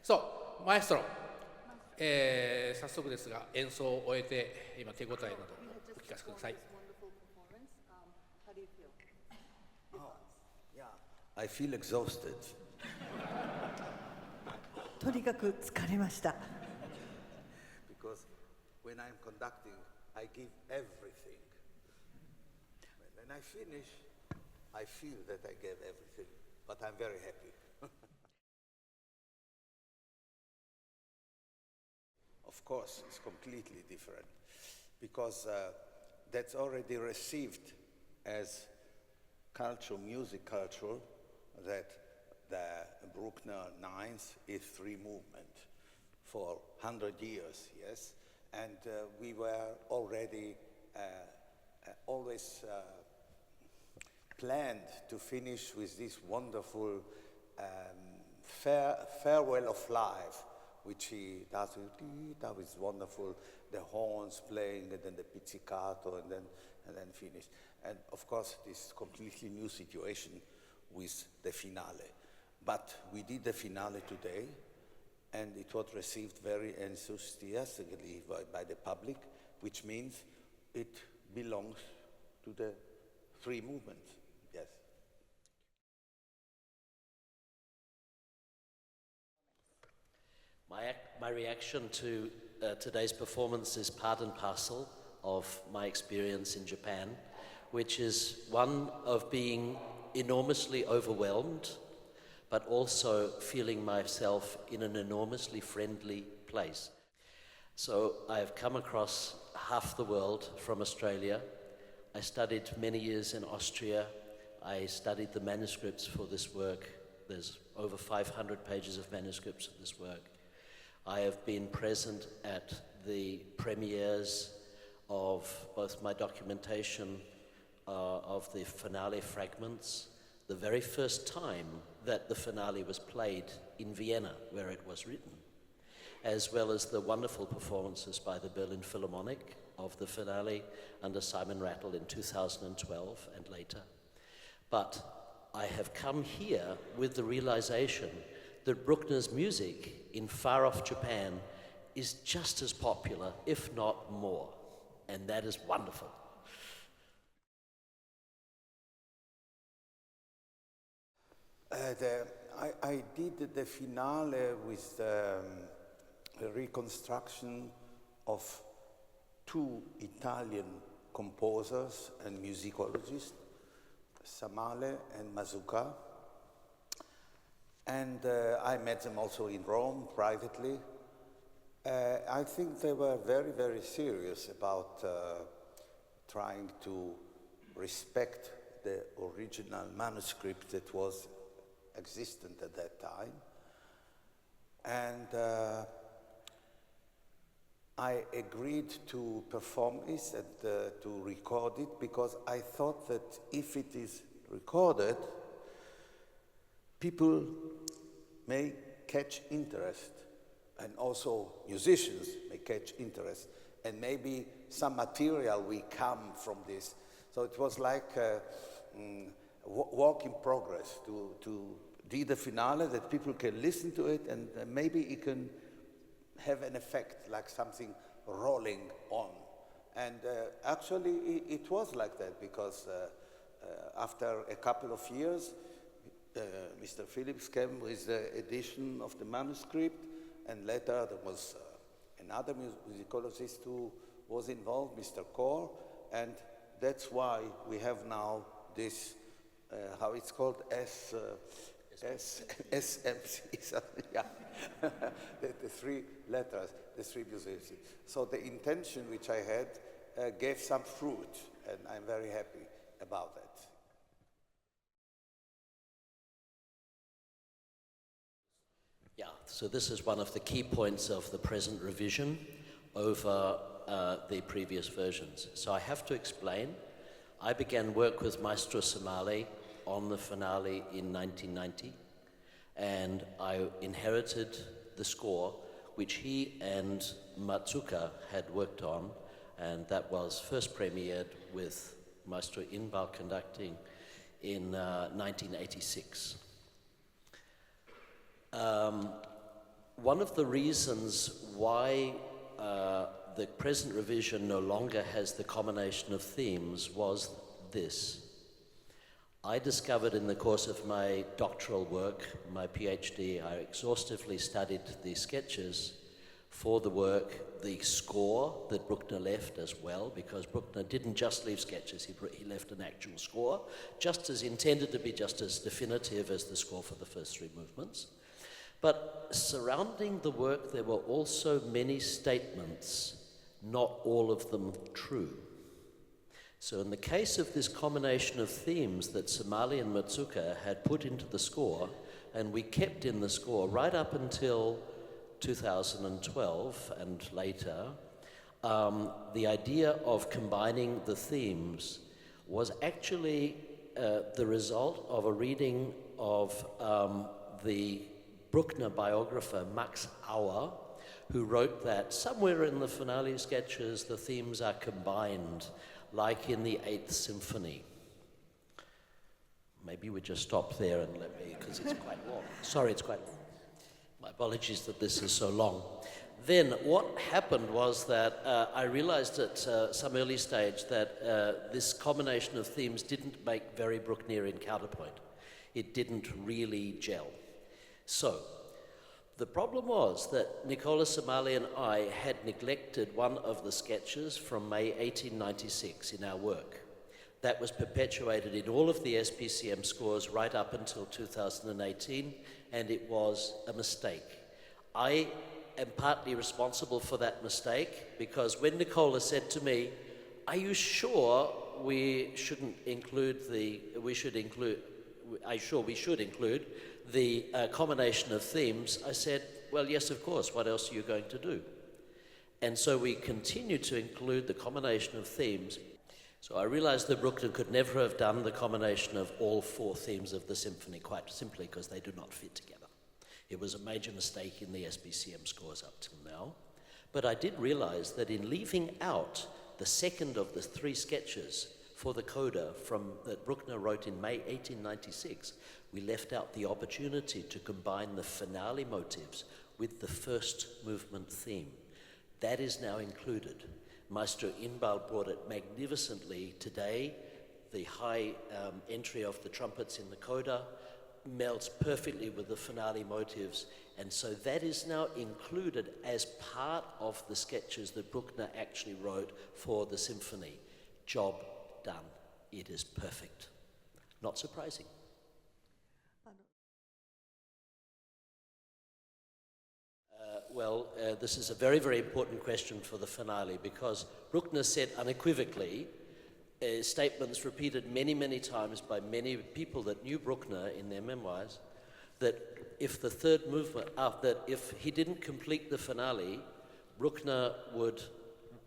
そう、マエストロ、早速ですが演奏を終えて今手応えなどお聞かせください。I feel exhausted. とにかく疲れました。Because when I'm conducting, I give everything. When I finish, I feel that I gave everything, but I'm very happy. Of course, it's completely different because that's already received as culture, music culture, that the Bruckner Ninth is three movement for 100 years, yes? And we were already always planned to finish with this wonderful farewell of life, which he does with wonderful, the horns playing and then the pizzicato and then finish. And of course, this completely new situation with the finale. But we did the finale today, and it was received very enthusiastically by the public, which means it belongs to the three movements, yes. My reaction to today's performance is part and parcel of my experience in Japan, which is one of being enormously overwhelmed, but also feeling myself in an enormously friendly place. So I've come across half the world from Australia. I studied many years in Austria. I studied the manuscripts for this work. There's over 500 pages of manuscripts of this work. I have been present at the premieres of both my documentation of the finale fragments, the very first time that the finale was played in Vienna, where it was written, as well as the wonderful performances by the Berlin Philharmonic of the finale under Simon Rattle in 2012 and later. But I have come here with the realization that Bruckner's music in far-off Japan is just as popular, if not more, and that is wonderful. I did the finale with the reconstruction of two Italian composers and musicologists, Samale and Mazzucca. And I met them also in Rome privately. I think they were very, very serious about trying to respect the original manuscript that was existent at that time. And I agreed to perform this and to record it because I thought that if it is recorded, people may catch interest, and also musicians may catch interest, and maybe some material will come from this. So it was like a work in progress to do the finale, that people can listen to it, and maybe it can have an effect, like something rolling on. And actually it was like that, because after a couple of years, Mr. Phillips came with the edition of the manuscript, and later there was another musicologist who was involved, Mr. Kaur, and that's why we have now this, how it's called, SMC, yeah, the three letters, the three musicians. So the intention which I had gave some fruit, and I'm very happy about that. Yeah, so this is one of the key points of the present revision over the previous versions. So I have to explain, I began work with Maestro Samale on the finale in 1990, and I inherited the score which he and Mazzucca had worked on, and that was first premiered with Maestro Inbal conducting in 1986. one of the reasons why the present revision no longer has the combination of themes was this. I discovered in the course of my doctoral work, my PhD, I exhaustively studied the sketches for the work, the score that Bruckner left as well, because Bruckner didn't just leave sketches, he left an actual score, just as intended to be just as definitive as the score for the first three movements. But surrounding the work, there were also many statements, not all of them true. So in the case of this combination of themes that Somali and Matsuka had put into the score, and we kept in the score right up until 2012 and later, the idea of combining the themes was actually the result of a reading of the Bruckner biographer Max Auer, who wrote that somewhere in the finale sketches the themes are combined, like in the 8th Symphony. Maybe we just stop there and let me, because it's quite long. Sorry, it's quite long. My apologies that this is so long. Then what happened was that I realized at some early stage that this combination of themes didn't make very Brucknerian counterpoint. It didn't really gel. So the problem was that Nicola Somali and I had neglected one of the sketches from May 1896 in our work. That was perpetuated in all of the SPCM scores right up until 2018, and it was a mistake. I am partly responsible for that mistake, because when Nicola said to me, "Are you sure we should include the combination of themes?" I said, "Well, yes, of course. What else are you going to do?" And so we continued to include the combination of themes. So I realized that Bruckner could never have done the combination of all four themes of the symphony, quite simply because they do not fit together. It was a major mistake in the SPCM scores up till now. But I did realize that in leaving out the second of the three sketches for the coda that Bruckner wrote in May 1896, we left out the opportunity to combine the finale motives with the first movement theme. That is now included. Maestro Inbal brought it magnificently today. The high entry of the trumpets in the coda melds perfectly with the finale motives, and so that is now included as part of the sketches that Bruckner actually wrote for the symphony. Job done. It is perfect. Not surprising. This is a very, very important question for the finale, because Bruckner said unequivocally, statements repeated many, many times by many people that knew Bruckner in their memoirs, that if the third movement, that if he didn't complete the finale, Bruckner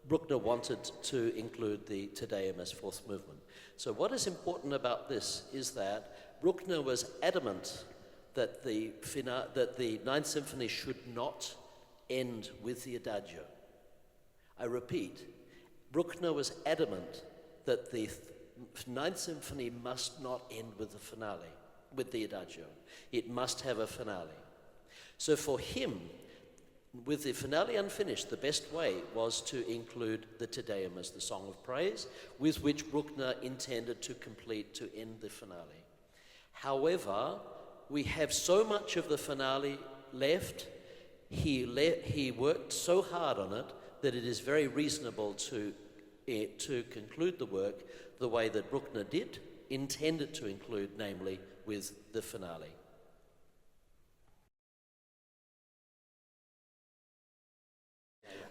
wanted to include the Te Deum as fourth movement. So what is important about this is that Bruckner was adamant that the Ninth Symphony should not end with the Adagio. I repeat, Bruckner was adamant that the Ninth Symphony must not end with the finale, with the Adagio. It must have a finale. So for him, with the finale unfinished, the best way was to include the Te Deum as the song of praise, with which Bruckner intended to end the finale. However, we have so much of the finale left. He worked so hard on it that it is very reasonable to conclude the work the way that Bruckner intended to include, namely with the finale.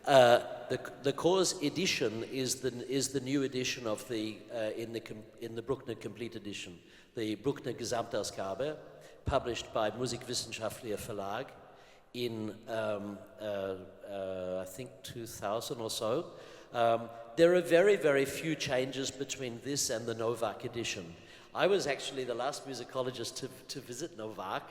The Chor's edition is the new edition of in the Bruckner Complete Edition, the Bruckner Gesamtausgabe, published by Musikwissenschaftlicher Verlag in I think 2000 or so. There are very, very few changes between this and the Novak edition. I was actually the last musicologist to visit Novak,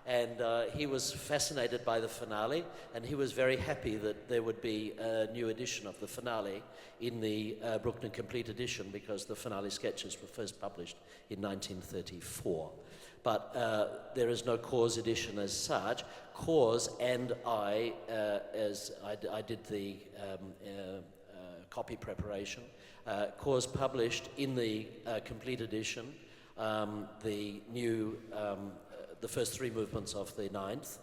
and he was fascinated by the finale, and he was very happy that there would be a new edition of the finale in the Bruckner Complete Edition, because the finale sketches were first published in 1934. But there is no cause edition as such. Cause and I did the copy preparation. Cause published in the complete edition the first three movements of the Ninth,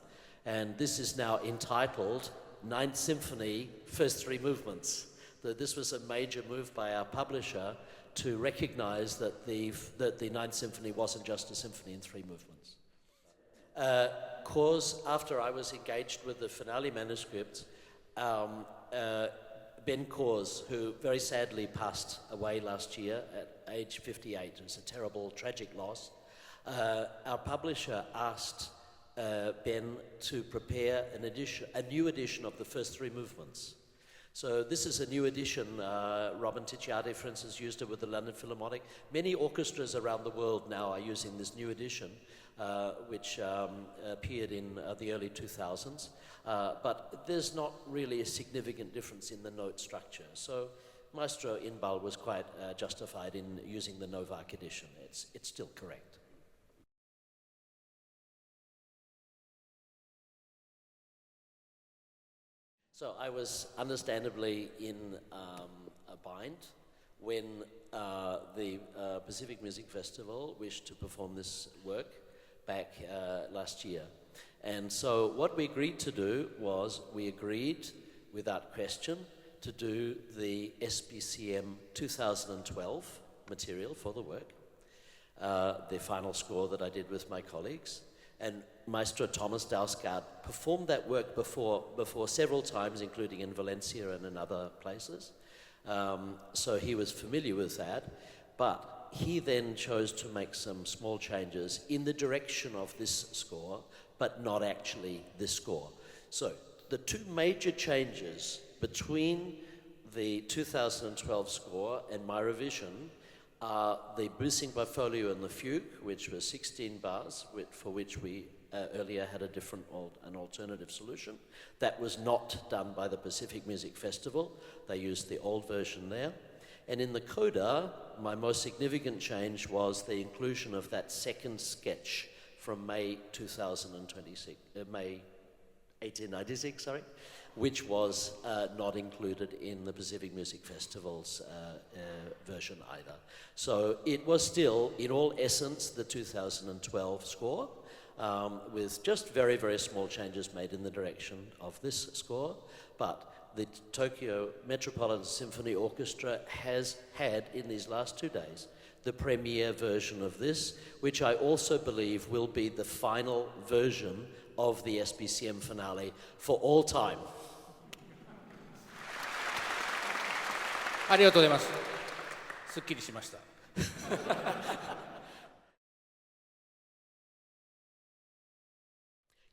and this is now entitled Ninth Symphony, First Three Movements. This was a major move by our publisher to recognize that the Ninth Symphony wasn't just a symphony in three movements. Cause, after I was engaged with the finale manuscript, Ben Cause, who very sadly passed away last year at age 58, it was a terrible, tragic loss, our publisher asked Ben to prepare a new edition of the first three movements. So this is a new edition. Robin Ticciardi, for instance, used it with the London Philharmonic. Many orchestras around the world now are using this new edition, which appeared in the early 2000s. But there's not really a significant difference in the note structure. So Maestro Inbal was quite justified in using the Novak edition. It's still correct. So I was understandably in a bind when the Pacific Music Festival wished to perform this work back last year. And so what we agreed to do was we agreed, without question, to do the SPCM 2012 material for the work, the final score that I did with my colleagues. And Maestro Thomas Dausgaard performed that work before several times, including in Valencia and in other places. So he was familiar with that. But he then chose to make some small changes in the direction of this score, but not actually this score. So the two major changes between the 2012 score and my revision are the bruising by folio and the fugue, which was 16 bars, for which we earlier had an alternative solution. That was not done by the Pacific Music Festival. They used the old version there. And in the coda, my most significant change was the inclusion of that second sketch from May 1896, which was not included in the Pacific Music Festival's version either. So it was still, in all essence, the 2012 score, with just very, very small changes made in the direction of this score. But the Tokyo Metropolitan Symphony Orchestra has had, in these last 2 days, the premiere version of this, which I also believe will be the final version of the SPCM finale for all time. ありがとうございます。すっきりしました。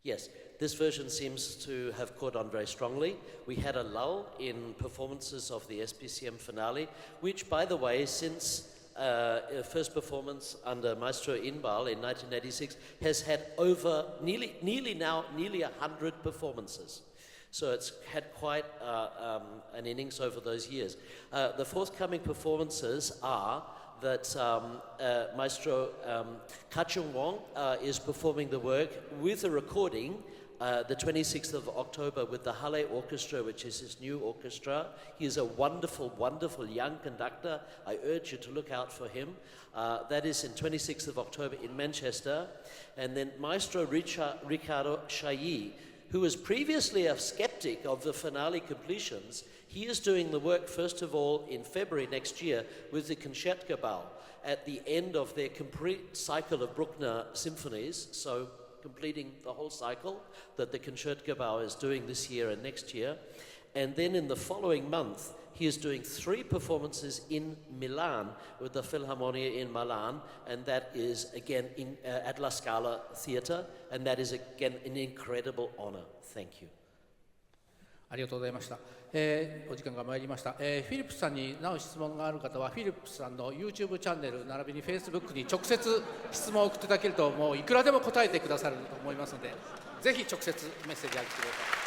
Yes, this version seems to have caught on very strongly. We had a lull in performances of the SPCM finale, which, by the way, since first performance under Maestro Inbal in 1986, has had over nearly 100 performances. So it's had quite an innings over those years. The forthcoming performances are that Maestro Kachung Wong is performing the work with a recording the 26th of October with the Halle Orchestra, which is his new orchestra. He is a wonderful, wonderful young conductor. I urge you to look out for him. That is in 26th of October in Manchester. And then Maestro Ricardo Chailly, who was previously a skeptic of the finale completions, he is doing the work, first of all, in February next year with the Concertgebouw at the end of their complete cycle of Bruckner symphonies, so completing the whole cycle that the Concertgebouw is doing this year and next year. And then in the following month, he is doing 3 performances in Milan with the Philharmonia in Milan, and that is again at La Scala Theatre, and that is again an incredible honor. Thank you. ありがとうございました。お時間が参りました。フィリップスさんになお質問がある方は、フィリップスさんの YouTube チャンネル並びに Facebook に直接質問を送っていただけると、もういくらでも答えてくださると思いますので、ぜひ直接メッセージあげてください。